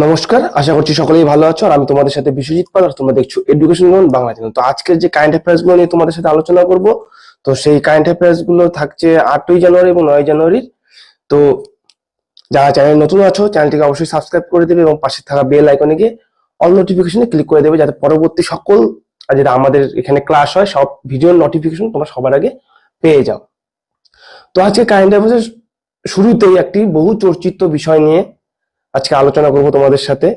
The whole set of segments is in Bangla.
নমস্কার, আশা করছি সকলেই ভালো আছো। আর আমি তোমাদের সাথে বিশ্বজিৎ পাল, আর তোমরা দেখছো এডুকেশন লোন বাংলা চ্যানেল। তো আজকের যে কারেন্ট অ্যাফেয়ার্স গুলো নিয়ে তোমাদের সাথে আলোচনা করব, তো সেই কারেন্ট অ্যাফেয়ার্স গুলো থাকছে 8ই জানুয়ারি এবং 9 জানুয়ারির। তো যারা চ্যানেল নতুন আছো, চ্যানেলটিকে অবশ্যই সাবস্ক্রাইব করে দেবে এবং পাশে থাকা বেল আইকনে গিয়ে অল নোটিফিকেশনে ক্লিক করে দেবে, যাতে পরবর্তী সকল যেটা আমাদের এখানে ক্লাস হয় সব ভিডিওর নোটিফিকেশন তোমরা সবার আগে পেয়ে যাও। তো আজকে কারেন্ট অ্যাফেয়ার্স শুরুতেই একটি বহু চর্চিত বিষয় নিয়ে আজকে আলোচনা করব তোমাদের সাথে।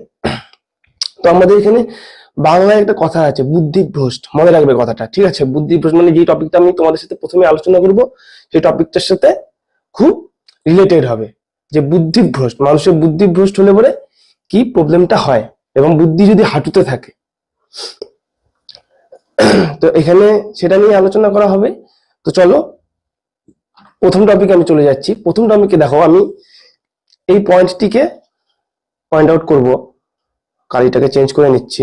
তো আমাদের এখানে বাংলায় একটা কথা আছে, বুদ্ধিভ্রষ্ট। মনে রাখবে কথাটা, ঠিক আছে? বুদ্ধিভ্রষ্ট মানে যে টপিকটা আমি তোমাদের সাথে প্রথমে আলোচনা করব, সেই টপিকটার সাথে খুব রিলেটেড হবে। যে বুদ্ধিভ্রষ্ট, মানুষের বুদ্ধিভ্রষ্ট হলে পরে কি প্রবলেমটা হয়, এবং বুদ্ধি যদি হাঁটুতে থাকে, তো এখানে সেটা নিয়ে আলোচনা করা হবে। তো চলো প্রথম টপিকে আমি চলে যাচ্ছি। প্রথম টপিকে দেখো, আমি এই পয়েন্টটিকে পয়েন্ট আউট করব। কালিটাকে চেঞ্জ করে নিচ্ছি।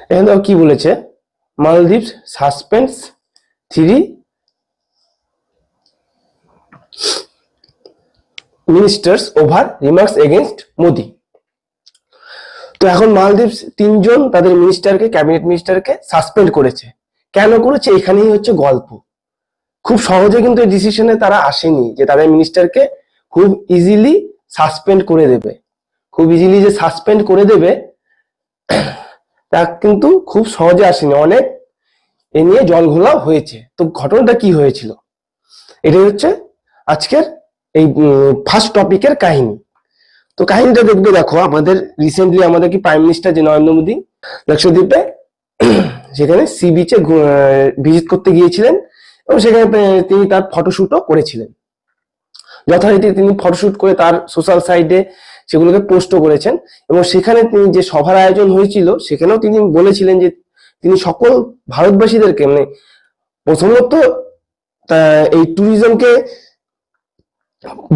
এখানে দেখো কি বলেছে, মালদ্বীপ সাসপেন্ডস 3 ministers over remarks against Modi. তো এখন মালদ্বীপ 3জন তাদের মিনিস্টারকে, ক্যাবিনেট মিনিস্টারকে সাসপেন্ড করেছে। কেন করেছে, এখানেই হচ্ছে গল্প। খুব সহজে কিন্তু এই ডিসিশনে তারা আসেনি যে তাদের মিনিস্টারকে খুব ইজিলি সাসপেন্ড করে দেবে। খুব ইজিলি যে সাসপেন্ড করে দেবে তা কিন্তু খুব সহজে আসেনি, অনেক এ নিয়ে জল ঘোলা হয়েছে। তো ঘটনাটা কি হয়েছিল, এটাই হচ্ছে আজকের এই ফার্স্ট টপিকের কাহিনী। তো কাহিনীটা দেখবে, দেখো আমাদের রিসেন্টলি আমাদের কি প্রাইম মিনিস্টার যে নরেন্দ্র মোদী লক্ষদ্বীপে সেখানে সি বিচে ভিজিট করতে গিয়েছিলেন, এবং সেখানে তিনি তার ফটোশুটও করেছিলেন। যথারীতি তিনি ফটোশুট করে তার সোশ্যাল সাইটে সেগুলোকে পোস্টও করেছেন। এবং সেখানে তিনি যে সভার আয়োজন হয়েছিল, সেখানেও তিনি বলেছিলেন যে তিনি সকল ভারতবাসীদেরকে, মানে প্রথমত এই ট্যুরিজমকে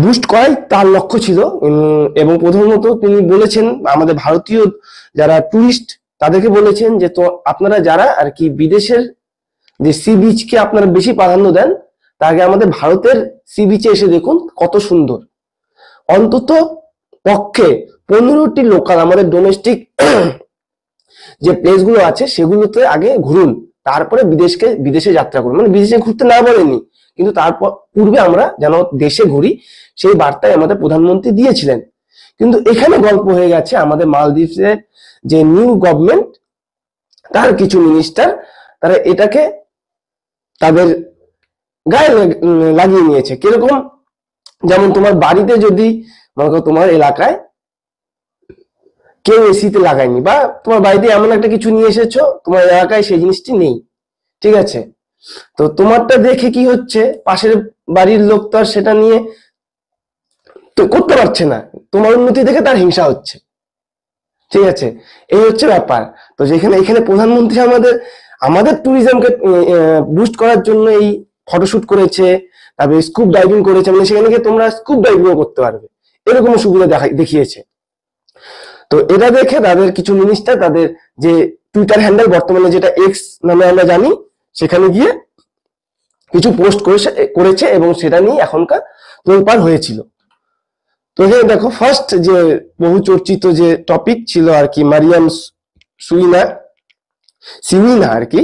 বুস্ট করাই তার লক্ষ্য ছিল। এবং প্রথমত তিনি বলেছেন আমাদের ভারতীয় যারা ট্যুরিস্ট তাদেরকে বলেছেন যে তো আপনারা যারা আর কি বিদেশের যে সি বিচকে আপনারা বেশি প্রাধান্য দেন, তার আগে আমাদের ভারতের সি বিচে এসে দেখুন কত সুন্দর। অন্তত পক্ষে 15টি লোকাল আমাদের ডোমেস্টিক যে প্লেস গুলো আছে সেগুলোতে আগে ঘুরুন, তারপরে বিদেশে যাত্রা করুন। মানে বিদেশে ঘুরতে না বলেনি, কিন্তু তারপর পূর্বে আমরা যেন দেশে ঘুরি, সেই বার্তায় আমাদের প্রধানমন্ত্রী দিয়েছিলেন। কিন্তু এখানে গল্প হয়ে গেছে, আমাদের মালদ্বীপের যে নিউ গভর্নমেন্ট তার কিছু মিনিস্টার তারা এটাকে তাদের গায়ে লাগিয়ে নিয়েছে। কিরকম, যেমন তোমার বাড়িতে যদি মনে করো তোমার এলাকায় কেউ এসিতে লাগায়নি, বা তোমার বাড়িতে এমন একটা কিছু নিয়ে এসেছো তোমার এলাকায় সেই জিনিসটি নেই, ঠিক আছে? তো তোমারটা দেখে কি হচ্ছে, পাশের বাড়ির লোক তো আর সেটা নিয়ে তো করতে পারছে না, তোমার উন্নতি দেখে তার হিংসা হচ্ছে, ঠিক আছে? এই হচ্ছে ব্যাপার। তো যেখানে এখানে প্রধানমন্ত্রী আমাদের ট্যুরিজমকে বুস্ট করার জন্য এই ফটোশুট করেছে, তারপরে স্কুপ ডাইভিং করেছে, মানে সেখানে গিয়ে তোমরা স্কুপ ডাইভিংও করতে পারবে, এরকম সুবিধা দেখিয়েছে। তো এটা দেখে তাদের কিছু মিনিস্টার তাদের যে টুইটার হ্যান্ডেল, বর্তমানে যেটা এক্স নামে আমরা জানি, সেখানে গিয়ে কিছু পোস্ট করেছে এবং সেটা নিয়ে এখনকার তোলপাড় হয়েছিল। তো এখানে দেখো ফার্স্ট যে বহু চর্চিত যে টপিক ছিল আর কি, মারিয়াম সিউইনা আর কি,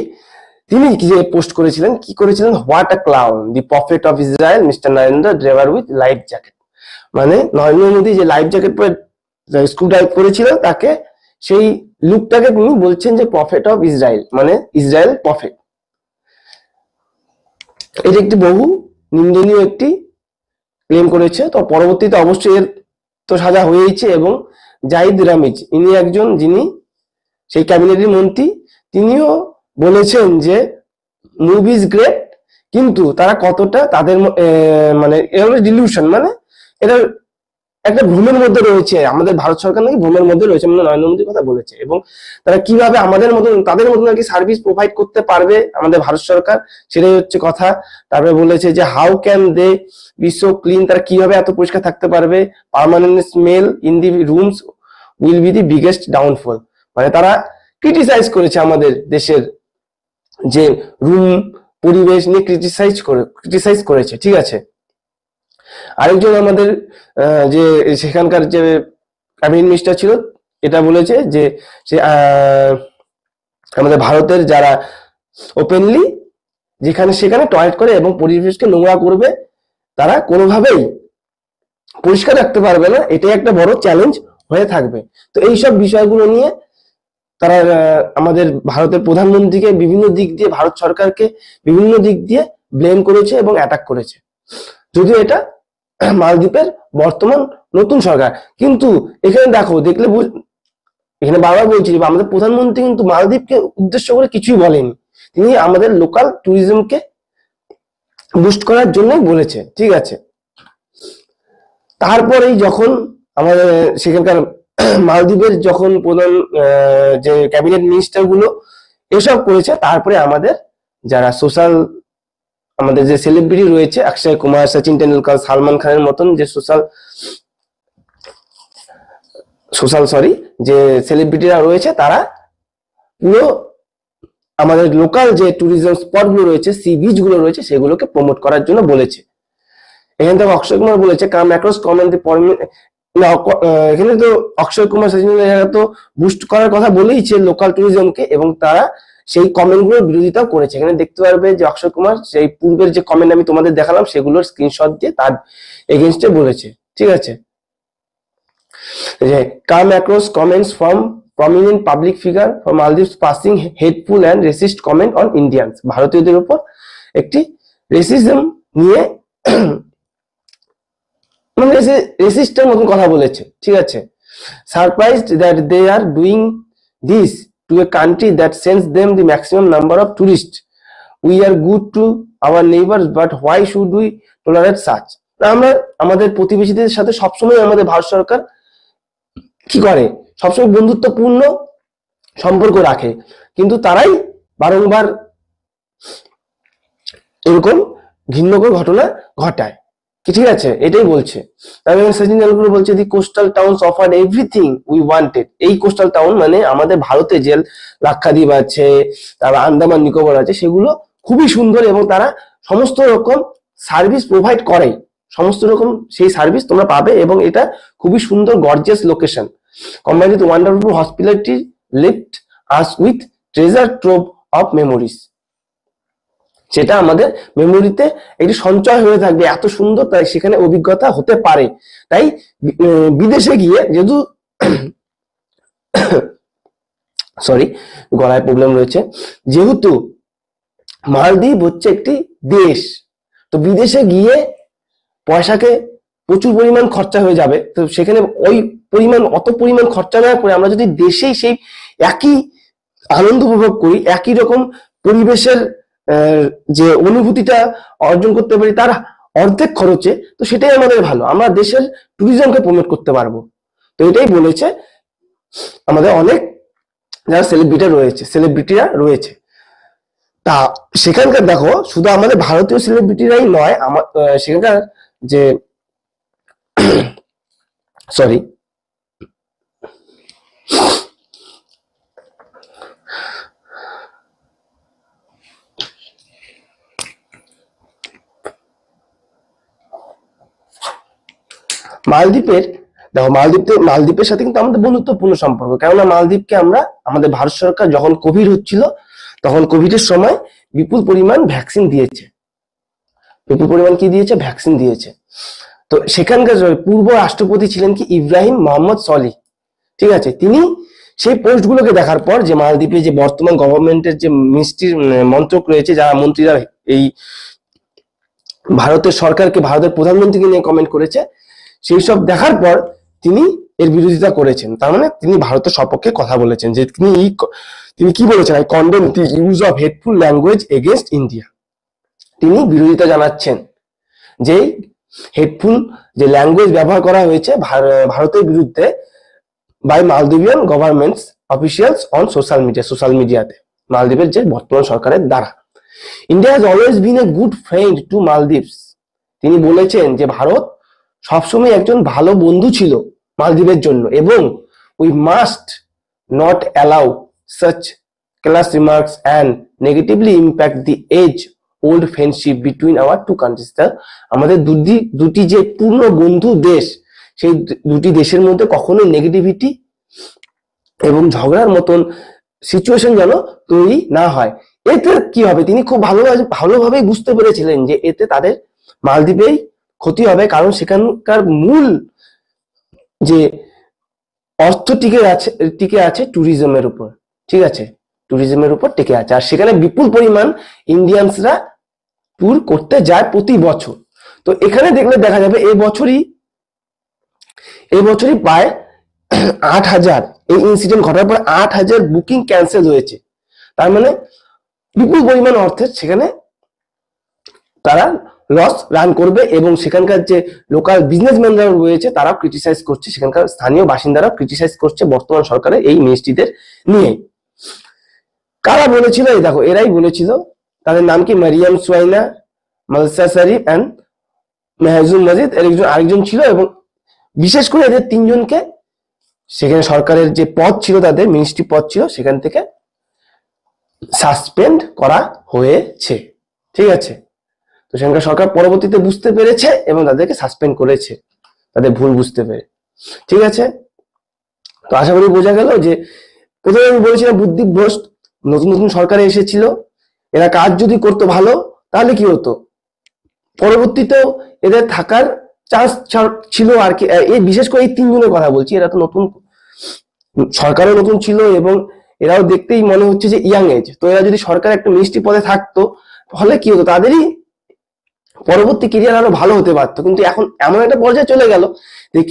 তিনি যে পোস্ট করেছিলেন, কি করেছিলেন, what a clown, the prophet of Israel mister Narendra driver with life jacket. মানে নরেন্দ্র মোদী যে লাইফ জ্যাকেট পরে স্কুল ড্রাইভ করেছিলেন, তাকে সেই লুকটাকে তিনি বলছেন যে প্রফেট অফ ইসরায়েল, মানে ইসরায়েল প্রফেট। এটা একটি বহু নিন্দনীয় একটি ক্লেম করেছে। তো পরবর্তীতে অবশ্যই এর তো সাজা হয়েছে, এবং জাহিদ রামিজ ইনি একজন যিনি সেই ক্যাবিনেটের মন্ত্রী, তিনিও বলেছেন যে মুভি ইজ গ্রেট, কিন্তু তারা কতটা তাদের মানে এটা ডিলিউশন, মানে এটা একটা ভ্রমের মধ্যে রয়েছে। আমাদের ভারত সরকার নাকি ভ্রমের মধ্যে রয়েছে, মানে নরেন্দ্র মোদীর কথা বলেছে। এবং তারা কিভাবে আমাদের মতন তাদের মতন নাকি সার্ভিস প্রোভাইড করতে পারবে আমাদের ভারত সরকার, সেটাই হচ্ছে কথা। তারপরে বলেছে যে how can they be so clean, তারা কিভাবে এত পরিষ্কার থাকতে পারবে, permanent smell in the rooms will be the biggest downfall. মানে তারা ক্রিটিসাইজ করেছে আমাদের দেশের যে রুম পরিবেশ নিয়ে ক্রিটিসাইজ করেছে, ঠিক আছে? আরেকজন আমাদের যে সেখানকার যে ক্যাবিনেট মিনিস্টার ছিল, এটা বলেছে যে সে আমাদের ভারতের যারা ওপেনলি যেখানে সেখানে টয়লেট করে এবং পরিবেশকে নোংরা করবে, তারা কোনোভাবেই পরিষ্কার রাখতে পারবে না, এটাই একটা বড় চ্যালেঞ্জ হয়ে থাকবে। তো এইসব বিষয়গুলো নিয়ে তারা আমাদের ভারতের প্রধানমন্ত্রীকে বিভিন্ন দিক দিয়ে, ভারত সরকারকে বিভিন্ন দিক দিয়ে ব্লেম করেছে এবং অ্যাটাক করেছে, যদিও এটা মালদ্বীপের বর্তমান নতুন সরকার। কিন্তু এখানে দেখলে এখানে বারবার বলছি যে আমাদের প্রধানমন্ত্রী কিন্তু মালদ্বীপকে উদ্দেশ্য করে কিছুই বলেনি, তিনি আমাদের লোকাল ট্যুরিজমকে বুস্ট করার জন্যই বলেছে, ঠিক আছে। তারপরেই যখন আমাদের সেখানকার মালদ্বীপের যখন প্রধান যে ক্যাবিনেট মিনিস্টার গুলো এসব করেছে, তারপরে আমাদের যারা আমাদের যে সেলিব্রিটি রয়েছে, অক্ষয় কুমার, সচিন টেন্ডুলকার, সালমান খানের মতন যে যে সেলিব্রিটিরা রয়েছে, তারা পুরো আমাদের লোকাল যে ট্যুরিজম স্পট গুলো রয়েছে, সি বিচ গুলো রয়েছে, সেগুলোকে প্রমোট করার জন্য বলেছে। এখানে তো অক্ষয় কুমার বলেছে কাম অ্যাক্রস কমেন্ট এখানে তো অক্ষয় কুমার সচিন তো বুস্ট করার কথা বলেইছে লোকাল ট্যুরিজমকে, এবং তারা সেই কমেন্ট গুলোর বিরোধিতাও করেছে। এখানে দেখতে পারবে যে অক্ষয় কুমার সেই পূর্বের যে কমেন্ট আমি তোমাদের দেখালাম সেগুলোর স্ক্রিনশট দিয়ে তার এগেনস্টে বলেছে, ঠিক আছে। যে come across comments from prominent public figure from Maldives passing hateful and racist comment on Indians, ভারতীয়দের উপর একটি রেসিজম নিয়ে মানে রেসিস্টের মতন কথা বলেছে, ঠিক আছে। Surprised that they are doing this to a country that sends them the maximum number of tourist, we are good to our neighbours but why should we tolerate such. আমরা আমাদের প্রতিবেশীদের সাথে সবসময় আমাদের ভারত সরকার কি করে, সবসময় বন্ধুত্বপূর্ণ সম্পর্ক রাখে, কিন্তু তারাই বারংবার এরকম ঘৃণ্যকর ঘটনা ঘটায়, ঠিক আছে, এটাই বলছে। তারপরে সচিন টেন্ডুলকার বলছে the coastal towns offered everything we wanted. এই কোস্টাল টাউন মানে আমাদের ভারতে যে লাক্ষাদ্বীপ আছে, তারপর আন্দামান নিকোবর আছে, সেগুলো খুবই সুন্দর এবং তারা সমস্ত রকম সার্ভিস প্রোভাইড করে, সমস্ত রকম সেই সার্ভিস তোমরা পাবে, এবং এটা খুবই সুন্দর gorgeous location. combined with wonderful hospitality left us with treasure trove of memories, সেটা আমাদের মেমোরিতে একটি সঞ্চয় হয়ে থাকবে, এত সুন্দর, তাই সেখানে অভিজ্ঞতা হতে পারে। তাই বিদেশে গিয়ে যেহেতু সরি গলায় প্রবলেম রয়েছে, যেহেতু মালদ্বীপ হচ্ছে একটি দেশ, তো বিদেশে গিয়ে পয়সাকে প্রচুর পরিমাণ খরচা হয়ে যাবে, তো সেখানে অত পরিমাণ খরচা না করে আমরা যদি দেশেই সেই একই আনন্দ উপভোগ করি, একই রকম পরিবেশের যে অনুভূতিটা অর্জন করতে পারি তার অর্ধেক খরচে, তো সেটাই আমাদের ভালো, আমরা দেশের ট্যুরিজমকে প্রমোট করতে পারবো। তো এটাই বলেছে আমাদের অনেক যারা সেলিব্রিটিরা রয়েছে। তা সেখানকার দেখো শুধু আমাদের ভারতীয় সেলিব্রিটিরাই নয়, সেখানকার যে সরি মালদ্বীপের সাথে কিন্তু আমাদের বন্ধুত্বপূর্ণ সম্পর্ক, কেননা মালদ্বীপকে আমরা আমাদের ভারত সরকার যখন কোভিড হচ্ছিল তখন কোভিডের সময় বিপুল পরিমাণ ভ্যাকসিন দিয়েছে, ভ্যাকসিন দিয়েছে। তো সেখানকার পূর্ব রাষ্ট্রপতি ছিলেন কি ইব্রাহিম মোহাম্মদ সলিহ, ঠিক আছে। তিনি সেই পোস্ট গুলোকে দেখার পর যে মালদ্বীপে যে বর্তমান গভর্নমেন্টের যে মন্ত্রক রয়েছে, যারা মন্ত্রীরা এই ভারতের সরকারকে, ভারতের প্রধানমন্ত্রীকে নিয়ে কমেন্ট করেছে, সেই সব দেখার পর তিনি এর বিরোধিতা করেছেন। তার মানে তিনি ভারতের সপক্ষে কথা বলেছেন, যে তিনি কি বলেছেন, I condemn the use of hateful language against India. তিনি বিরোধিতা জানাচ্ছেন যে হেটফুল যে ল্যাঙ্গুয়েজ ব্যবহার করা হয়েছে ভারতের বিরুদ্ধে by Maldivian governments officials on social মিডিয়াতে, মালদ্বীপের যে বর্তমান সরকারের দ্বারা। India has always been a good friend to Maldives. তিনি বলেছেন যে ভারত সবসময় একজন ভালো বন্ধু ছিল মালদ্বীপের জন্য, এবং we must not allow such crass remarks and negatively impact the age old friendship between our two countries. আমাদের দুটি যে পূর্ণ বন্ধু দেশ, সেই দুটি দেশের মধ্যে কখনোই নেগেটিভিটি এবং ঝগড়ার মতন সিচুয়েশন যেন তৈরি না হয়। এতে কি হবে, তিনি খুব ভালোভাবে বুঝতে পেরেছিলেন যে এতে তাদের মালদ্বীপেই ক্ষতি হবে, কারণ সেখানকার মূল যে অর্থ টিকে আছে ট্যুরিজমের উপর। ঠিক আছে, ট্যুরিজমের উপর টিকে আছে, আর সেখানে বিপুল পরিমাণ ইন্ডিয়ানসরা ট্যুর করতে যায় প্রতি বছর। তো এখানে দেখলে দেখা যাবে এই বছরই প্রায় 8,000 এই ইনসিডেন্ট ঘটার পর 8,000 বুকিং ক্যান্সেল হয়েছে। তার মানে বিপুল পরিমাণ অর্থের সেখানে তারা লস রান করবে, এবং সেখানকার যে লোকাল বিজনেসম্যানরা রয়েছে তারাও ক্রিটিসাইজ করছে, সেখানকার স্থানীয় বাসিন্দারাও ক্রিটিসাইজ করছে বর্তমান সরকারের এই মিনিস্ট্রিদের নিয়ে। কারা বলেছিল? এই দেখো, এরাই বলেছিল। তাদের নাম কি? মারিয়াম সুয়াইনা, মালসা শরীফ এন্ড মেহজুম মজিদ, আরেকজন ছিল। এবং বিশেষ করে এদের তিনজনকে সেখানে সরকারের যে পদ ছিল, তাদের মিনিস্ট্রি পদ ছিল, সেখান থেকে সাসপেন্ড করা হয়েছে। ঠিক আছে, তো সেখানকার সরকার পরবর্তীতে বুঝতে পেরেছে এবং তাদেরকে সাসপেন্ড করেছে, তাদের ভুল বুঝতে পেরে। ঠিক আছে, তো আশা করি বোঝা গেল যে প্রথমে আমি বলেছিলাম বুদ্ধিভ্রষ্ট, নতুন নতুন সরকারে এসেছিল, এরা কাজ যদি করতো ভালো তাহলে কি হতো, পরবর্তীতেও এদের থাকার চান্স ছিল আর কি। এই বিশেষ করে এই তিনজনের কথা বলছি, এরা তো নতুন, সরকারও নতুন ছিল এবং এরাও দেখতেই মনে হচ্ছে যে ইয়াং এজ। তো এরা যদি সরকার একটা মিনিস্ট্রি পদে থাকতো তাহলে কি হতো, তাদেরই পরবর্তী কেরিয়ার আরো ভালো হতে পারতো। কিন্তু এখন এমন একটা পর্যায়ে চলে গেল যে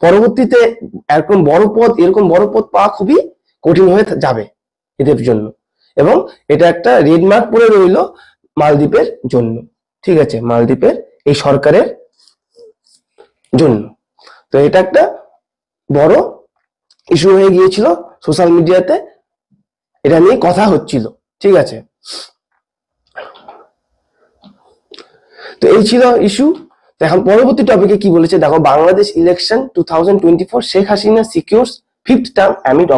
পরবর্তীতে এরকম বড় পদ পাওয়া খুবই কঠিন হয়ে যাবে এদের জন্য, এবং এটা একটা রেড মার্ক পড়ে রইল মালদ্বীপের জন্য। ঠিক আছে, মালদ্বীপের এই সরকারের জন্য। তো এটা একটা বড় ইস্যু হয়ে গিয়েছিল সোশ্যাল মিডিয়াতে, এটা নিয়ে কথা হচ্ছিল। ঠিক আছে, তো এই ছিল ইস্যু। এখন পরবর্তী টপিকে কি বলেছে দেখো, Bangladesh election 2024, Sheikh Hasina সিকিউরস 5th term amid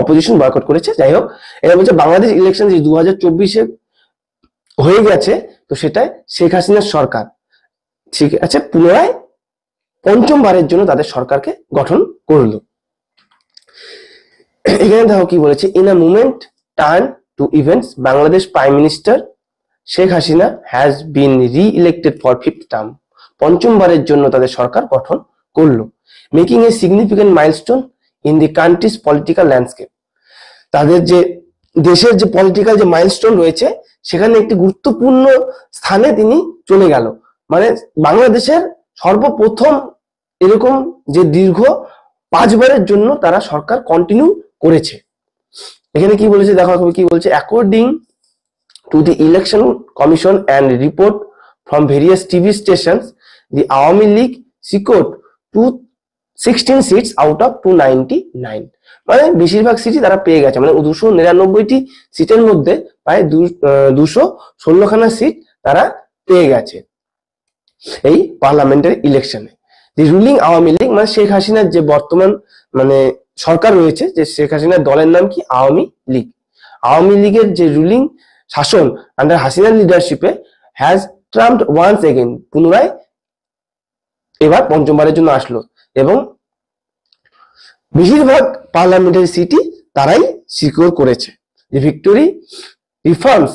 opposition boycott করেছে। যাই হোক, এটা বলছে বাংলাদেশ ইলেকশন যে 2024-এ হয়ে গেছে, তো সেটাই শেখ হাসিনার সরকার, ঠিক আছে, পুনরায় পঞ্চমবারের জন্য তাদের সরকারকে গঠন করলো। এখানে দেখো কি বলেছে, in a movement turn to events, Bangladesh prime minister Sheikh Hasina has been re-elected for 5th term, পঞ্চমবারের জন্য তাদের সরকার গঠন করলো, making a significant milestone in the country's political landscape. তাদের যে দেশের যে পলিটিক্যাল যে মাইলস্টোন রয়েছে সেখানে একটি গুরুত্বপূর্ণ স্থানে তিনি চলে গেল। মানে বাংলাদেশের সর্বপ্রথম এরকম যে দীর্ঘ 5 বারের জন্য তারা সরকার কন্টিনিউ করেছে। এখানে কি বলেছে দেখো, কি বলছে, according to the election commission and report from various TV stations, the Awami League secured 216 seats out of 299, মানে বেশিরভাগ সিটই তারা পেয়ে গেছে, মানে 299টি সিটের মধ্যে প্রায় 216খানা সিট তারা পেয়ে গেছে এই পার্লামেন্টের ইলেকশনে। দি রুলিং আওয়ামী লীগ, মানে শেখ হাসিনার যে বর্তমান মানে সরকার রয়েছে, যে শেখ হাসিনার দলের নাম কি আওয়ামী লীগ, আওয়ামী লীগের যে রুলিং শাসন আন্ডার হাসিনার লিডারশিপে হ্যাজ ট্রাম্পড ওয়ান্স এগেইন, পুনরায় এবার পঞ্চমবারের জন্য আসলো, এবং বেশিরভাগ পার্লামেন্টারি সিটই তারাই সিকিউর করেছে। The victory reaffirms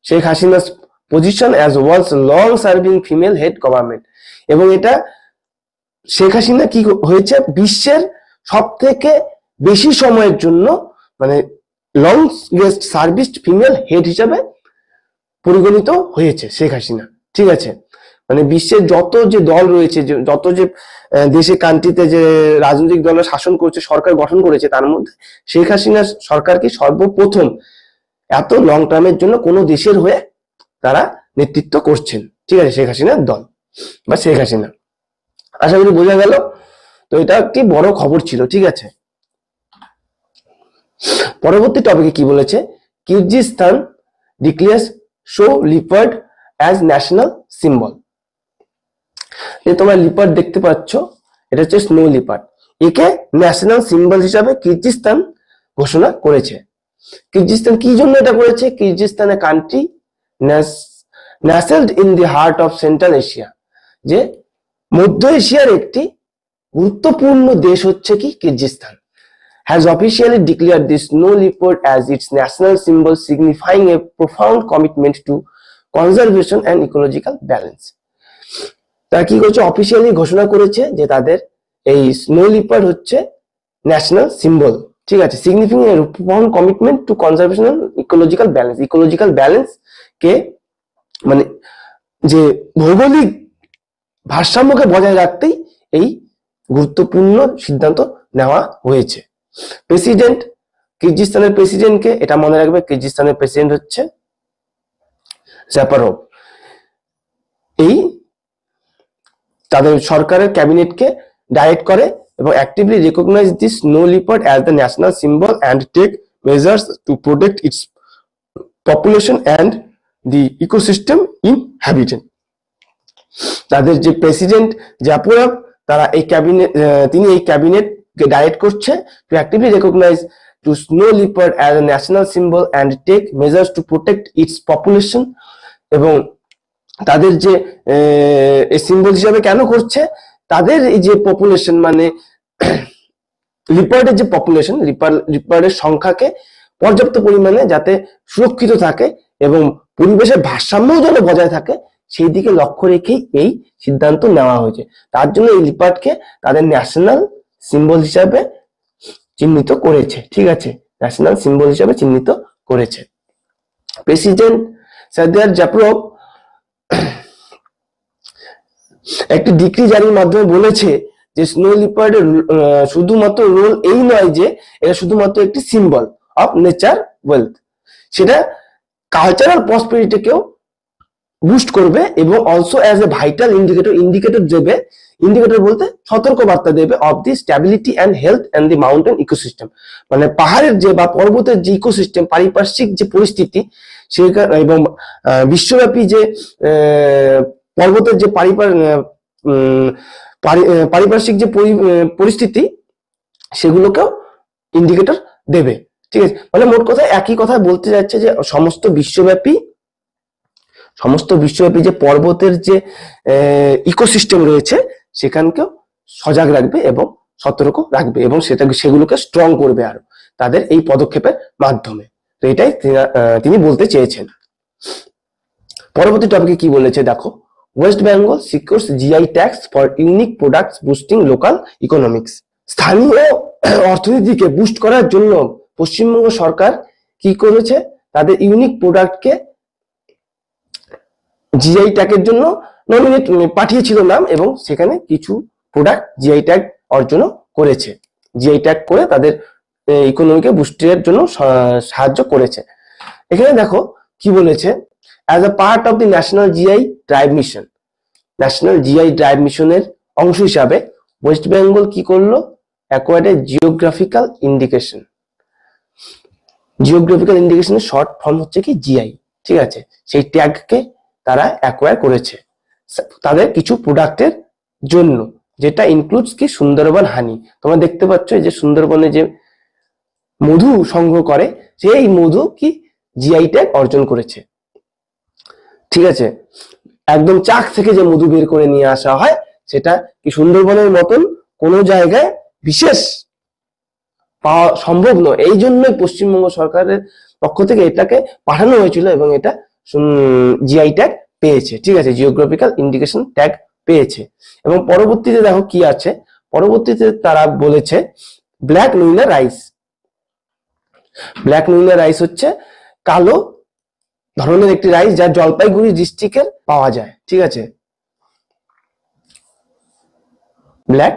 Sheikh Hasina's position as world's long serving female head government, এবং এটা শেখ হাসিনা কি হয়েছে, বিশ্বের সব থেকে বেশি সময়ের জন্য মানে লংগেস্ট সার্ভিসড ফিমেল হেড হিসাবে পরিগণিত হয়েছে শেখ হাসিনা। ঠিক আছে, মানে বিশ্বের যত যে দল রয়েছে, যত যে দেশে কান্ট্রিতে যে রাজনৈতিক দলের শাসন করছে, সরকার গঠন করেছে, তার মধ্যে শেখ হাসিনার সরকারকে সর্বপ্রথম এত লং টার্মের জন্য কোনো দেশের হয়ে তারা নেতৃত্ব করছেন। ঠিক আছে, শেখ হাসিনার দল বা শেখ হাসিনা। আশা করি বোঝা গেল। তো এটা একটি বড় খবর ছিল। ঠিক আছে, পরবর্তী টপিকে কি বলেছে, Kyrgyzstan declares show leopard as national symbol. তোমরা লিপার্ড দেখতে পাচ্ছ, এটা হচ্ছে স্নো লিপার্ড, একে ন্যাশনাল সিম্বল হিসাবে কিরগিজস্তান ঘোষণা করেছে। কিরগিজস্তান কি জন্য এটা করেছে, কিরগিজস্তানের country nestled in the heart of Central Asia, যে মধ্য এশিয়ার একটি গুরুত্বপূর্ণ দেশ হচ্ছে কি Kyrgyzstan, has officially declared the snow leopard as its national symbol, signifying a profound commitment to conservation and ecological balance. তারা কি করছে, অফিসিয়ালি ঘোষণা করেছে যে তাদের এই স্নো লিপার্ড হচ্ছে ন্যাশনাল সিম্বল, ঠিক আছে, signifying a profound commitment to conservation and ecological balance, ecological balance কে মানে যে ভৌগোলিক ভারসাম্যকে বজায় রাখতেই এই গুরুত্বপূর্ণ সিদ্ধান্ত নেওয়া হয়েছে। প্রেসিডেন্ট, কিরগিজস্তানের প্রেসিডেন্টকে, এটা মনে রাখবে, কিরগিজস্তানের প্রেসিডেন্ট হচ্ছে জাপারোভ। এই তাদের সরকারের ক্যাবিনেটকে ডাইরেক্ট করে এবং actively recognise this snow leopard as the national symbol and take measures to protect its population and the ecosystem in habitant. তাদের যে প্রেসিডেন্ট জাপারোভ, তারা এই ক্যাবিনেট, তিনি এই ক্যাবিনেটকে ডাইরেক্ট করছে to actively recognise to snow leopard as a national symbol and take measures to protect its population, এবং তাদের যে সিম্বল হিসাবে কেন করছে, তাদের এই যে পপুলেশন মানে লিপার্ডের যে পপুলেশন, লিপার্ডের সংখ্যাকে পর্যাপ্ত পরিমাণে যাতে সুরক্ষিত থাকে এবং পরিবেশের ভারসাম্য যেন বজায় থাকে, সেই দিকে লক্ষ্য রেখেই এই সিদ্ধান্ত নেওয়া হয়েছে। তার জন্য এই লিপার্ডকে তাদের ন্যাশনাল সিম্বল হিসাবে চিহ্নিত করেছে, ঠিক আছে, ন্যাশনাল সিম্বল হিসাবে চিহ্নিত করেছে। প্রেসিডেন্ট সরদার জাপারোভ একটি ডিক্রি জারির মাধ্যমে বলেছে যে স্নো লিপার্ডের শুধুমাত্র রোল এই নয় যে এটা শুধুমাত্র একটি সিম্বল অফ নেচার ওয়েলথ, সেটা কালচারাল প্রসপেরিটিকেও বুস্ট করবে এবং also as a vital indicator দেবে, ইন্ডিকেটর বলতে সতর্ক বার্তা দেবে of the stability and health and the mountain ecosystem, মানে পাহাড়ের যে বা পর্বতের যে ইকোসিস্টেম, পারিপার্শ্বিক যে পরিস্থিতি এবং বিশ্বব্যাপী যে পর্বতের যে পারিপার্শ্বিক যে পরিস্থিতি, সেগুলোকেও ইন্ডিকেটর দেবে, ঠিক আছে। মানে মোট কথা একই কথা বলতে যাচ্ছে যে সমস্ত বিশ্বব্যাপী যে পর্বতের যে ইকোসিস্টেম রয়েছে সেখানকেও সজাগ রাখবে এবং সতর্ক রাখবে এবং সেগুলোকে স্ট্রং করবে আরো তাদের এই পদক্ষেপের মাধ্যমে। তো এটাই তিনি বলতে চেয়েছেন। পরবর্তী টপিকে কি বলেছে দেখো, West Bengal সিকিউরস GI tax for unique products boosting local economics. স্থানীয় অর্থনীতিকে বুস্ট করার জন্য পশ্চিমবঙ্গ সরকার কি করেছে, তাদের ইউনিক প্রোডাক্টকে জিআই ট্যাগের জন্য নমিনেট পাঠিয়েছিল নাম, এবং সেখানে কিছু প্রোডাক্ট জিআই ট্যাগ অর্জনও করেছে, জিআই ট্যাগ করে তাদের ইকোনমিকে বুস্টের জন্য সাহায্য করেছে। এখানে দেখো কি বলেছে, as a part of the national GI drive mission, national GI drive মিশনের অংশ হিসাবে ওয়েস্ট বেঙ্গল কি করলো, acquired a geographical indication. Geographical ইন্ডিকেশনের শর্ট ফর্ম হচ্ছে কি জিআই, ঠিক আছে, সেই ট্যাগকে তারা অ্যাকোয়ার করেছে তাদের কিছু প্রোডাক্টের জন্য, যেটা ইনক্লুডস কি সুন্দরবন হানি। তোমরা দেখতে পাচ্ছ যে সুন্দরবনে যে মধু সংগ্রহ করে সেই মধু কি জিআই ট্যাগ অর্জন করেছে, ঠিক আছে। একদম চাক থেকে যে মধু বের করে নিয়ে আসা হয় সেটা কি সুন্দরবনের মতন কোনো জায়গায় বিশেষ পাওয়া সম্ভব নয়, এই জন্যই পশ্চিমবঙ্গ সরকারের পক্ষ থেকে এটাকে পাঠানো হয়েছিল এবং এটা জিআই ট্যাগ পেয়েছে, ঠিক আছে, জিওগ্রাফিক্যাল ইন্ডিকেশন ট্যাগ পেয়েছে। এবং পরবর্তীতে দেখো কি আছে, পরবর্তীতে তারা বলেছে ব্ল্যাক নুইনা রাইস। ব্ল্যাক নুইনা রাইস হচ্ছে কালো ধরনের একটি রাইস যা জলপাইগুড়ি ডিস্ট্রিক্টের পাওয়া যায়, ঠিক আছে, black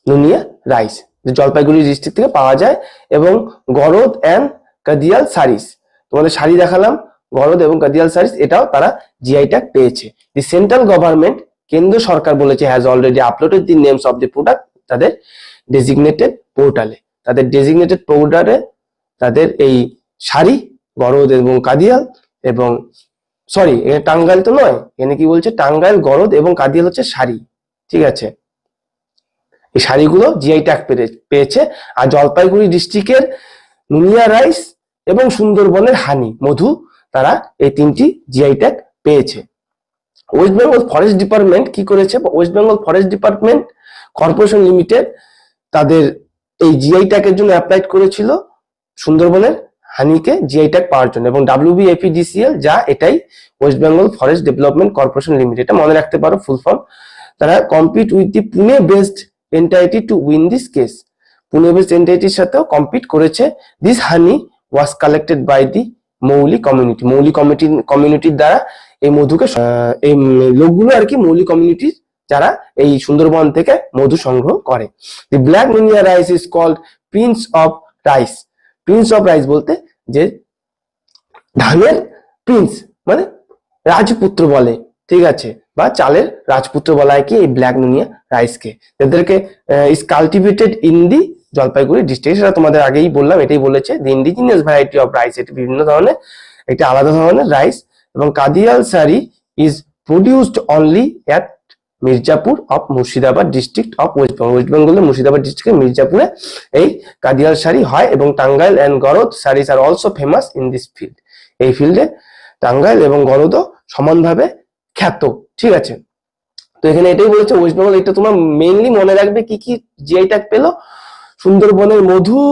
Nunia rice Jalpaiguri district থেকে পাওয়া যায়। এবং গরদ অ্যান্ড কাদিয়াল সারিস, তোমাদের শাড়ি দেখালাম, গরদ এবং কাদিয়াল সারিস, এটাও তারা জিআই ট্যাগ পেয়েছে। দি সেন্ট্রাল গভর্নমেন্ট, কেন্দ্র সরকার বলেছে, has already uploaded the names of the product তাদের ডেজিগনেটেড পোর্টালে, তাদের ডেজিগনেটেড পোর্টালে তাদের এই শাড়ি, গরদ এবং কাদিয়াল এবং সরি এখানে টাঙ্গাইল তো নয়, এখানে কি বলছে টাঙ্গাইল, গরদ এবং কাদিয়াল হচ্ছে শাড়ি, ঠিক আছে, এই শাড়িগুলো জিআই ট্যাগ পেয়েছে। আর জলপাইগুড়ি ডিস্ট্রিক্টের নুনিয়া রাইস এবং সুন্দরবনের হানি মধু তারা এই 3টি জিআই ট্যাগ পেয়েছে। ওয়েস্ট বেঙ্গল ফরেস্ট ডিপার্টমেন্ট কি করেছে, West Bengal forest department corporation limited তাদের এই জিআই ট্যাগের জন্য অ্যাপ্লাই করেছিল সুন্দরবনের হানিকে জিআই ট্যাগ পাওয়ার জন্য, এবং WBFEDCL যা এটাই West Bengal Forest Development Corporation Limited, এটা মনে রাখতে পারো ফুল ফর্ম। তারা compete with the Pune based entity to win this case, Pune based এন্টাইটির সাথেও কম্পিট করেছে। This honey was collected by the Mouli community, Mouli কমিউনিটির দ্বারা এই মধুকে, এই লোকগুলো আর কি মৌলি কমিউনিটির যারা এই সুন্দরবন থেকে মধু সংগ্রহ করে। The black Nunia rice is called prince of rice, prince of rice বলতে যে ধানের প্রিন্স মানে রাজপুত্র বলে, ঠিক আছে, বা চালের রাজপুত্র বলা হয় কি এই ব্ল্যাক নুনিয়া রাইসকে। এদেরকে is cultivated in the Jalpaiguri district, সেটা তোমাদের আগেই বললাম, এটাই বলেছে। The indigenous variety of rice, এটি বিভিন্ন ধরনের, একটি আলাদা ধরনের রাইস। এবং Kadiyal sari is produced only at Mirzapur of Murshidabad district of West Bengal, West বেঙ্গলের মুর্শিদাবাদ ডিস্ট্রিক্টের মির্জাপুরে এই কাদিয়াল শাড়ি হয়। এবং Tangail and Garad saris are also famous in this field, এই ফিল্ডে টাঙ্গাইল এবং গরদও সমানভাবে খ্যাত, ঠিক আছে। তো এখানে এটাই বলেছে ওয়েস্ট বেঙ্গল, এটা তোমার মেইনলি মনে রাখবে কি কি জিআই ট্যাগ পেলো, সুন্দরবনের মধু,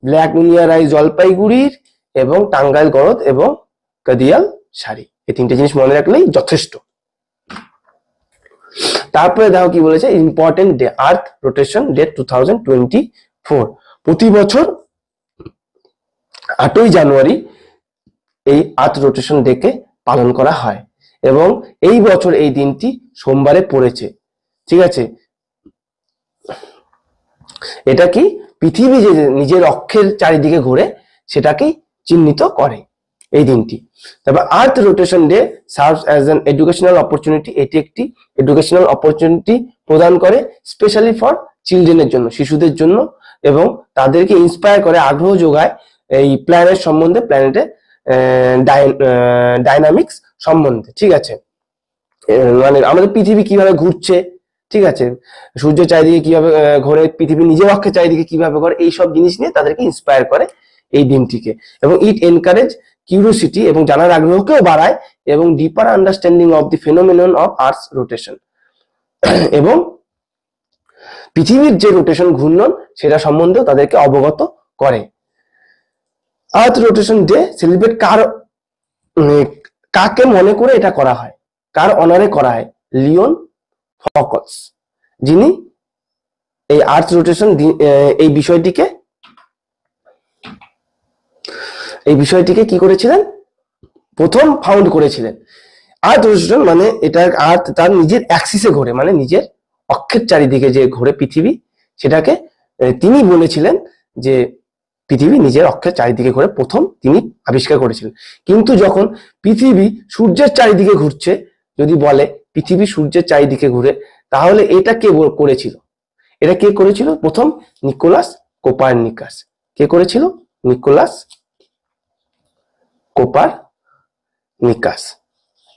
ব্ল্যাক নুনিয়া রাইস জলপাইগুড়ির, এবং টাঙ্গাইল গরদ এবং কাদিয়াল শাড়ি, এই 3টে জিনিস মনে রাখলেই যথেষ্ট। তারপরে দেখো কি বলেছে, ইম্পর্টেন্ট ডে, আর্থ রোটেশন ডে 2024, প্রতি বছর 8ই জানুয়ারি এই আর্থ রোটেশন ডে কে পালন করা হয়, এবং এই বছর এই দিনটি সোমবারে পড়েছে, ঠিক আছে। এটা কি পৃথিবী যে নিজের অক্ষের চারিদিকে ঘুরে সেটাকেই চিহ্নিত করে এই দিনটি। তারপর earth rotation day serves as an educational opportunity, এটি একটি এডুকেশনাল অপরচুনিটি প্রদান করে স্পেশালি ফর চিলড্রেনের জন্য, শিশুদের জন্য, এবং তাদেরকে ইন্সপায়ার করে, আগ্রহ যোগায় এই প্ল্যানেট সম্বন্ধে, প্ল্যানেটের ডাইনামিক্স সম্বন্ধে, ঠিক আছে। মানে আমাদের পৃথিবী কিভাবে ঘুরছে, ঠিক আছে, সূর্যের চারিদিকে কিভাবে ঘোরে, পৃথিবী নিজের অক্ষের চারিদিকে কিভাবে ঘোরে, এইসব জিনিস নিয়ে তাদেরকে ইন্সপায়ার করে এই দিনটিকে। এবং ইট এনকারেজ কিউরিওসিটি, এবং জানার আগ্রহকেও বাড়ায়, এবং deeper understanding of the phenomenon of earth rotation, এবং পৃথিবীর যে রোটেশন ঘূর্ণন সেটা সম্বন্ধেও তাদেরকে অবগত করে। আর্থ রোটেশন ডে সেলিব্রেট কাকে মনে করে এটা করা হয়, কার অনারে করা হয়, লিওন ফকলস, যিনি এই আর্থ রোটেশন এই বিষয়টিকে কি করেছিলেন, প্রথম ফাউন্ড করেছিলেন। আর্থ রোটেশন মানে এটা আর্থ তার নিজের অ্যাক্সিসে ঘোরে, মানে নিজের অক্ষের চারিদিকে যে ঘোরে পৃথিবী, সেটাকে তিনি বলেছিলেন যে পৃথিবী নিজের অক্ষের চারিদিকে ঘুরে প্রথম তিনি আবিষ্কার করেছিলেন। কিন্তু যখন পৃথিবী সূর্যের চারিদিকে ঘুরছে, যদি বলে পৃথিবী সূর্যের চারিদিকে ঘুরে, তাহলে এটা কে করেছিল, এটা কে করেছিল, প্রথম নিকোলাস কোপারনিকাস। কে করেছিল, নিকোলাস কোপারনিকাস,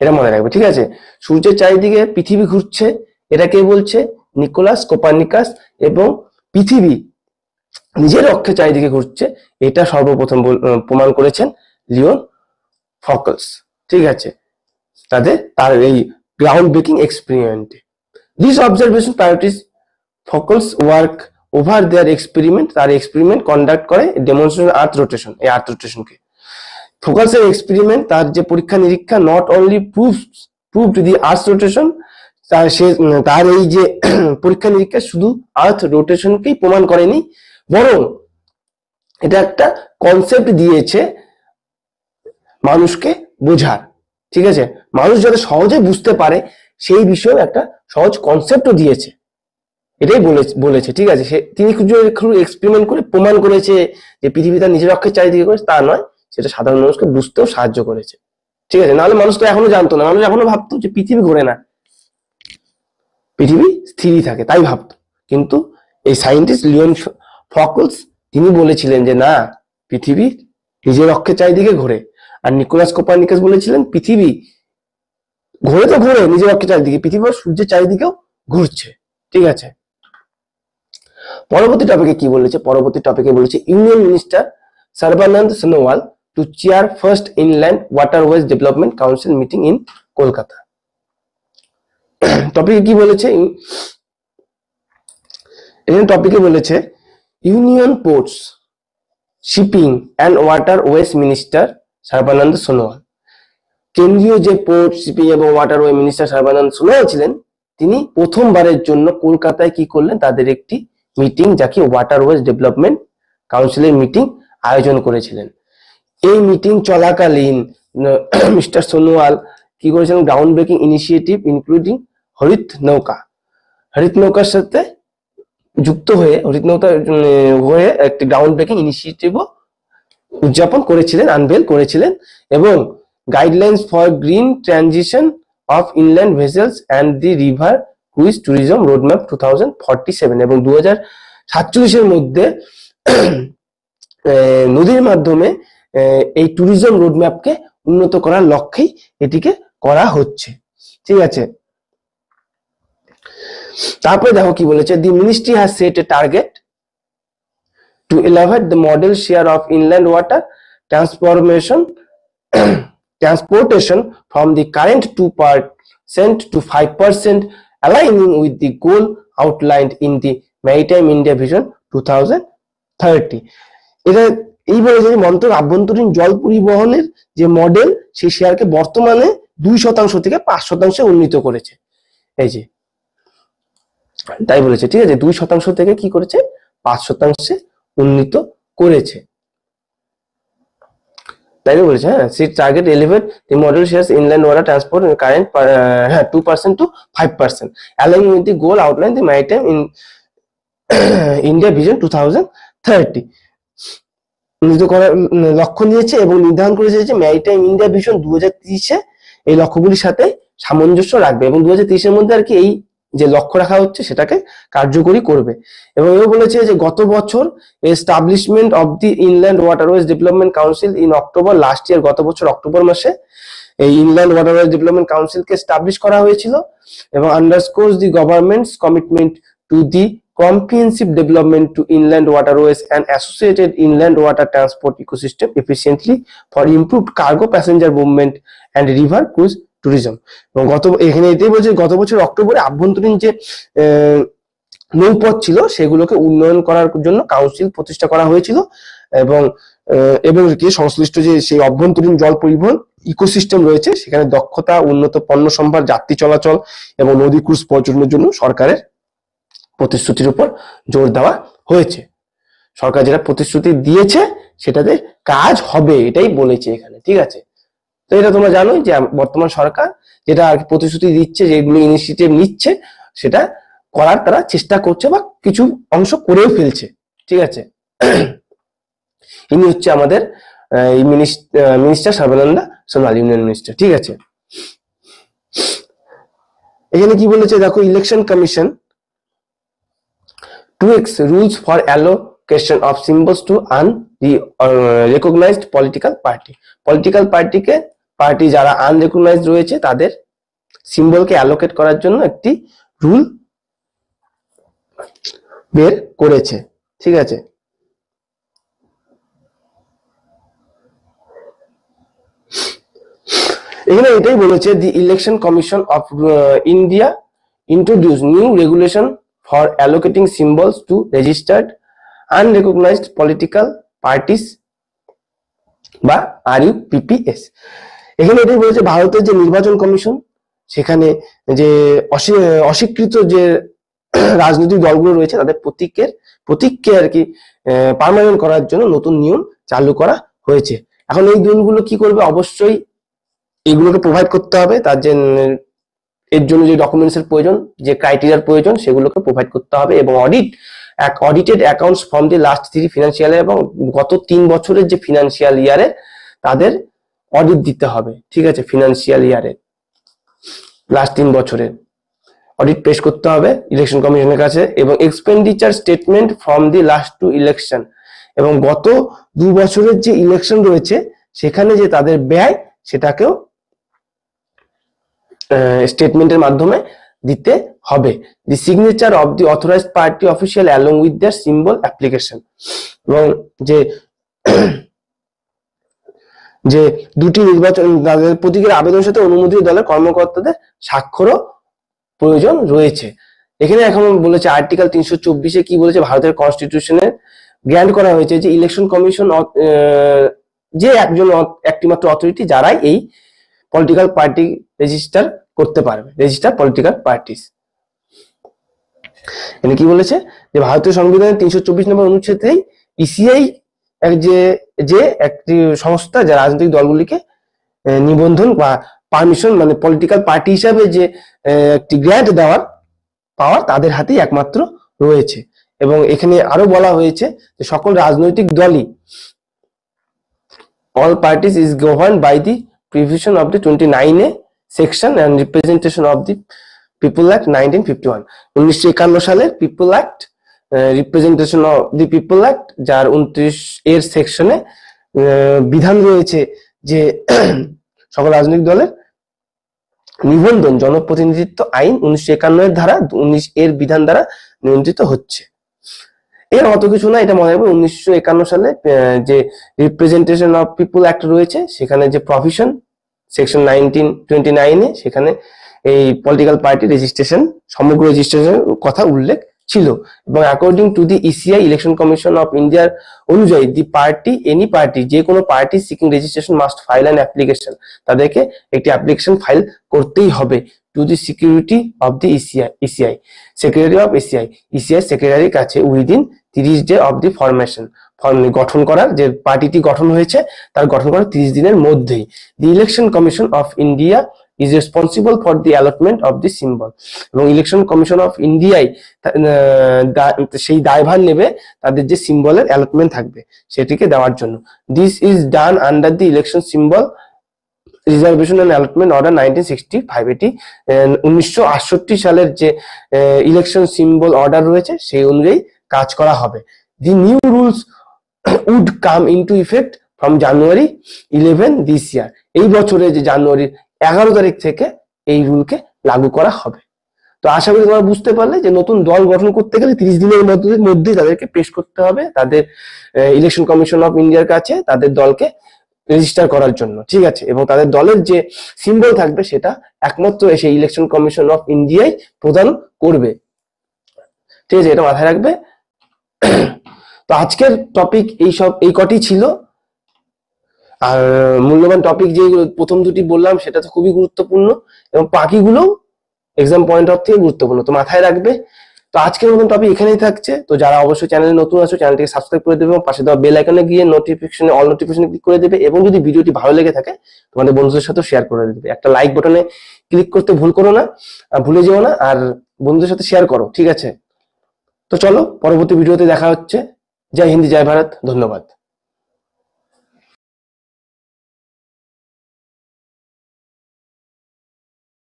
এটা মনে রাখবে, ঠিক আছে। সূর্যের চারিদিকে পৃথিবী ঘুরছে, এটা কে বলছে, নিকোলাস কোপারনিকাস, এবং পৃথিবী নিজের অক্ষের চারিদিকে ঘুরছে এটা সর্বপ্রথম প্রমাণ করেছেন লিওন ফকলস, ঠিক আছে, তার এই গ্রাউন্ড ব্রেকিং এক্সপেরিমেন্টে। This observation priorities Foucault's work over their experiment, তার এক্সপেরিমেন্ট কন্ডাক্ট করে ডেমনস্ট্রেশন আর্থ রোটেশন, এই আর্থ রোটেশনকে। ফোকাসের এক্সপেরিমেন্ট, তার যে পরীক্ষা নিরীক্ষা, not only proved the earth rotation, তার এই যে পরীক্ষা নিরীক্ষা শুধু আর্থ রোটেশনকেই প্রমাণ করেনি, বরং এটা একটা কনসেপ্ট দিয়েছে মানুষকে বোঝার, ঠিক আছে, মানুষ যাতে সহজে বুঝতে পারে সেই বিষয়ে একটা সহজ কনসেপ্টও দিয়েছে, এটাই বলেছে, ঠিক আছে। তিনি এক্সপেরিমেন্ট করে প্রমাণ করেছে যে পৃথিবী তার নিজের অক্ষের চারিদিকে করেছে, তা নয়, সেটা সাধারণ মানুষকে বুঝতেও সাহায্য করেছে, ঠিক আছে। নাহলে মানুষ তো এখনো জানতো না, মানুষ এখনো ভাবতো যে পৃথিবী ঘোরে না, পৃথিবী স্থিরই থাকে, তাই ভাবতো। কিন্তু এই সায়েন্টিস্ট লিওন ফকলস তিনি বলেছিলেন যে না, পৃথিবী নিজের অক্ষের চারিদিকে ঘোরে। আর নিকোলাস কোপারনিকাস বলেছিলেন পৃথিবী ঘোরে তো ঘোরে নিজের অক্ষের চারিদিকে, পৃথিবী সূর্যের চারিদিকেও ঘুরছে, ঠিক আছে। পরবর্তী টপিকে কি বলেছে, পরবর্তী টপিকে বলেছে union minister Sarbananda Sonowal to chair first inland waterways development council meeting in Kolkata. টপিকে কি বলেছে, এখানে টপিকে বলেছে union ports shipping and waterways minister Sarbananda Sonowal. কেন্দ্রীয় যে পোর্ট শিপিং এবং ওয়াটারওয়ে মিনিস্টার সর্বানন্দ সোনোয়াল ছিলেন, তিনি প্রথমবারের জন্য কলকাতায় কি করলেন, তাদের একটি মিটিং, যাকে ওয়াটারওয়েজ ডেভেলপমেন্ট কাউন্সিলের মিটিং আয়োজন করেছিলেন। এই মিটিং চলাকালীন মিস্টার সোনোয়াল কি করেছিলেন, ground breaking initiative including Harit নৌকার সাথে যুক্ত হয়ে একটি গ্রাউন্ড ব্রেকিং ইনিশিয়েটিভও উদযাপন করেছিলেন, আনভেল করেছিলেন, এবং guidelines for green transition of inland vessels and the river cruise tourism roadmap 2047 এবং 2047 মধ্যে নদীর মাধ্যমে এই ট্যুরিজম রোডম্যাপকে উন্নত করার লক্ষ্যেই এটিকে করা হচ্ছে। ঠিক আছে, তারপরে দেখো কি বলেছে, দি ministry has set a target two elevate the model share of inland water transportation from the current 2% to 5%, aligning with the goal outlined in the Maritime India Vision 2030. এটা এই বলে যে মন্ত্রক আভ্যন্তরীণ জল পরিবহনের যে মডেল, সেই শেয়ারকে বর্তমানে 2% থেকে 5% উন্নীত করেছে। এই যে তাই বলেছে, ঠিক আছে, 2% থেকে কি করেছে, 5% উন্নীত করেছে, তাই বলেছে। হ্যাঁ, sit target elevate the model shares inland water transport current 2% to 5%, aligning with the goal outline the maritime India vision 2030। উন্নীত করার লক্ষ্য নিয়েছে এবং নির্ধারণ করেছে যে ম্যারিটাইম ইন্ডিয়া ভিশন 2030-এ এই লক্ষ্যগুলির সাথে সামঞ্জস্য রাখবে এবং 2030-এর মধ্যে আর কি এই যে লক্ষ্য রাখা হচ্ছে সেটাকে কার্যকরী করবে। এবং এও বলেছে যে গত বছর establishment of the inland waterways development council in October last year, গত বছর অক্টোবর মাসে এই ইনল্যান্ড ওয়াটারওয়েজ ডেভেলপমেন্ট কাউন্সিলকে এস্টাবলিশ করা হয়েছিল এবং underscores the government's commitment to the comprehensive development to inland waterways and associated inland water transport ecosystem efficiently for improved cargo passenger movement and river cruise tourism। এবং এখানে এটাই বলছে গত বছর অক্টোবরে আভ্যন্তরীণ যে নৌপথ ছিল সেগুলোকে উন্নয়ন করার জন্য কাউন্সিল প্রতিষ্ঠা করা হয়েছিল এবং কি সংশ্লিষ্ট যে সেই অভ্যন্তরীণ জল পরিবহন ইকোসিস্টেম রয়েছে সেখানে দক্ষতা, উন্নত পণ্য সম্ভার, যাত্রী চলাচল এবং নদী ক্রুজ পর্যটনের জন্য সরকারের প্রতিশ্রুতির উপর জোর দেওয়া হয়েছে। সরকার যেটা প্রতিশ্রুতি দিয়েছে সেটাতে কাজ হবে, এটাই বলেছে এখানে। ঠিক আছে, তো এটা তোমরা জানোই যে বর্তমান সরকার যেটা আর প্রতিশ্রুতি দিচ্ছে, যেগুলো ইনিশিয়েটিভ নিচ্ছে, সেটা করার তারা চেষ্টা করছে বা কিছু অংশ করেও ফেলছে। ঠিক আছে, ইনি হচ্ছে আমাদের minister Sarbananda Sonowal, union minister. ঠিক আছে, এখানে কি বলেছে দেখো, election commission tweaks rules for allocation of symbols to unrecognized political party. Political party যারা আনরেকগনাইজড রয়েছে তাদের সিম্বলকে অ্যালোকেট করার জন্য একটি রুল বের করেছে। ঠিক আছে, এখানে এটাই বলেছে, দি election commission of India introduce new regulation for allocating symbols to registered unrecognized political parties বা RUPPS। এখানে এটাই বলেছে ভারতের যে নির্বাচন কমিশন সেখানে যে অস্বীকৃত যে রাজনৈতিক দলগুলো রয়েছে তাদের প্রতীককে আর কি পার্মানেন্ট করার জন্য নতুন নিয়ম চালু করা হয়েছে। এখন এই দলগুলো কি করবে, অবশ্যই এগুলোকে প্রোভাইড করতে হবে, তার যে এর জন্য যে ডকুমেন্টস এর প্রয়োজন, যে ক্রাইটেরিয়ার প্রয়োজন, সেগুলোকে প্রোভাইড করতে হবে এবং audited accounts from the last 3 financial এবং গত 3 বছরের যে ফিনান্সিয়াল ইয়ারে তাদের অডিট দিতে হবে। ঠিক আছে, ফিনান্সিয়াল ইয়ারে লাস্ট 3 বছরের অডিট পেশ করতে হবে ইলেকশন কমিশনের কাছে এবং expenditure statement from the last 2 election এবং গত 2 বছরের যে ইলেকশন রয়েছে সেখানে যে তাদের ব্যয় সেটাকেও স্টেটমেন্টের মাধ্যমে দিতে হবে। The signature of the authorised party official along with their symbol application এবং যে যে দুটি নির্বাচন প্রতীকের আবেদনের সাথে অনুমোদিত দলের কর্মকর্তাদের স্বাক্ষরও প্রয়োজন রয়েছে। এখানে এখন বলেছে আর্টিকেল 324-এ কি বলেছে, ভারতের কনস্টিটিউশনে গ্র্যান্ট করা হয়েছে যে ইলেকশন কমিশন যে একটিমাত্র অথরিটি যারাই এই পলিটিক্যাল পার্টি রেজিস্টার করতে পারবে, রেজিস্টার পলিটিক্যাল পার্টিস। এখানে কি বলেছে যে ভারতীয় সংবিধানের 324 নম্বর অনুচ্ছেদেই ইসিআই যে একটি সংস্থা যা রাজনৈতিক দলগুলিকে নিবন্ধন বা পারমিশন মানে পলিটিক্যাল পার্টি হিসাবে যে একটি গ্র্যান্ট দেওয়ার পাওয়ার তাদের হাতেই একমাত্র রয়েছে। এবং এখানে আরো বলা হয়েছে যে সকল রাজনৈতিক দলই all parties is governed by the provision of the 29A section and representation of the People Act 1951। 1951 সালের people act representation of the people act যার 29 এর সেকশনে বিধান রয়েছে যে সকল রাজনৈতিক দলের নিবন্ধন জনপ্রতিনিধিত্ব আইন 1951 এর ধারা 19 এর বিধান দ্বারা নিয়ন্ত্রিত হচ্ছে। এর অত কিছু না, এটা মনে রাখবে 1951 সালে যে রিপ্রেজেন্টেশন অফ পিপল অ্যাক্ট রয়েছে সেখানে যে প্রভিশন সেকশন 1929-এ সেখানে এই পলিটিক্যাল পার্টি রেজিস্ট্রেশন সমগ্র রেজিস্ট্রেশনের কথা উল্লেখ ছিল। এবং according to the ECI election commission of ইন্ডিয়ার অনুযায়ী দি পার্টি এনি পার্টি যে কোনো party seeking registration must file an application, তাদেরকে একটি অ্যাপ্লিকেশন ফাইল করতেই হবে to the security of the ECI secretary of ECI সেক্রেটারির কাছে within 30 day of the formation গঠন করার যে পার্টিটি গঠন হয়েছে তার গঠন করার 30 দিনের মধ্যেই। দি election commission of India is responsible for the allotment of the symbol এবং ইলেকশন কমিশন অফ ইন্ডিয়ায় সেই দায়ভার নেবে তাদের যে সিম্বলের অ্যালটমেন্ট থাকবে সেটিকে দেওয়ার জন্য। This is done under the election symbol reservation and allotment order 1965। এটি 1968 সালের যে ইলেকশন সিম্বল অর্ডার রয়েছে সেই অনুযায়ী কাজ করা হবে। The new rules would come into effect from January 11 this year. এই বছরে যে জানুয়ারির 11 তারিখ থেকে এই রুলকে লাগু করা হবে। তো আশা করি তোমরা বুঝতে পারলে যে নতুন দল গঠন করতে গেলে 30 দিনের মধ্যে তাদেরকে পেশ করতে হবে তাদের ইলেকশন কমিশন অফ ইন্ডিয়ার কাছে তাদের দলকে রেজিস্টার করার জন্য, ঠিক আছে। এবং তাদের দলের যে সিম্বল থাকবে সেটা একমাত্র এসে ইলেকশন কমিশন অফ ইন্ডিয়ায় প্রদান করবে, ঠিক আছে, এটা মাথায় রাখবে। তো আজকের টপিক এই কটি ছিল। আর মূল্যবান টপিক যেগুলো প্রথম দুটি বললাম সেটা তো খুবই গুরুত্বপূর্ণ এবং বাকিগুলো এক্সাম পয়েন্ট অফ থেকে গুরুত্বপূর্ণ, তো মাথায় রাখবে। তো আজকের মতন টপিক এখানেই থাকছে। তো যারা অবশ্যই চ্যানেলে নতুন আছো চ্যানেলটিকে সাবস্ক্রাইব করে দেবে এবং পাশে দেওয়া বেল আইকনে গিয়ে অল নোটিফিকেশনে ক্লিক করে দেবে এবং যদি ভিডিওটি ভালো লেগে থাকে তোমাদের বন্ধুদের সাথে শেয়ার করে দেবে। একটা লাইক বাটনে ক্লিক করতে ভুলে যেও না, আর বন্ধুদের সাথে শেয়ার করো, ঠিক আছে। তো চলো পরবর্তী ভিডিওতে দেখা হচ্ছে। জয় হিন্দ, জয় ভারত, ধন্যবাদ।